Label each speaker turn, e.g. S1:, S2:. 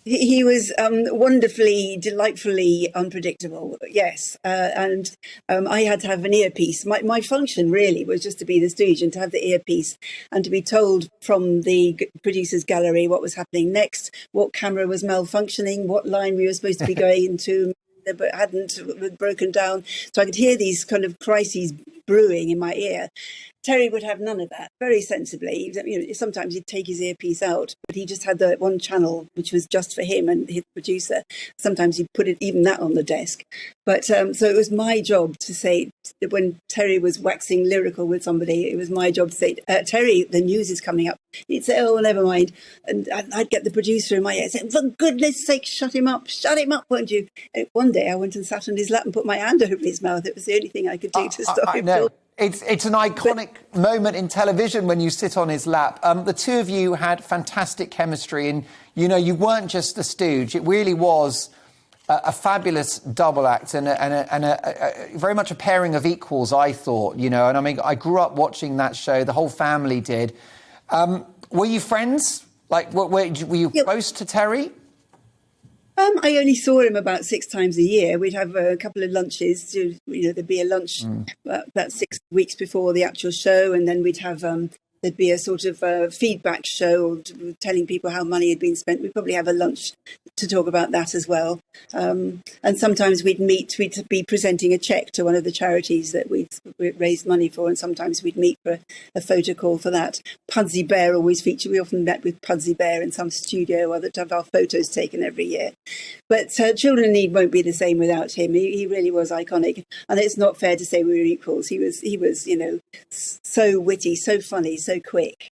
S1: He was wonderfully, delightfully unpredictable. Yes, and I had to have an earpiece. My function really was just to be the stooge and to have the earpiece and to be told from the producers' gallery what was happening next, what camera was malfunctioning, what line we were supposed to be going into, but hadn't broken down. So I could hear these kind of crises brewing in my ear. Terry would have none of that, very sensibly. Sometimes he'd take his earpiece out, but he just had the one channel, which was just for him and his producer. Sometimes he'd put even that on the desk. But so it was my job to say, when Terry was waxing lyrical with somebody, it was my job to say, Terry, the news is coming up. He'd say, oh, never mind. And I'd get the producer in my ear saying, for goodness sake, shut him up, won't you? And one day I went and sat on his lap and put my hand over his mouth. It was the only thing I could do to stop him.
S2: It's an iconic moment in television when you sit on his lap. The two of you had fantastic chemistry, and you weren't just a stooge. It really was a fabulous double act and a very much a pairing of equals, I thought. And I mean, I grew up watching that show. The whole family did. Were you friends? Like, were you close to Terry?
S1: I only saw him about 6 times a year. We'd have a couple of lunches. There'd be a lunch about 6 weeks before the actual show, and then we'd have there'd be a sort of feedback show telling people how money had been spent. We'd probably have a lunch to talk about that as well. And sometimes we'd be presenting a cheque to one of the charities that we'd raised money for, and sometimes we'd meet for a photo call for that. Pudsey Bear always featured. We often met with Pudsey Bear in some studio or to have our photos taken every year. But Children in Need won't be the same without him. He really was iconic. And it's not fair to say we were equals. He was so witty, so funny, so quick.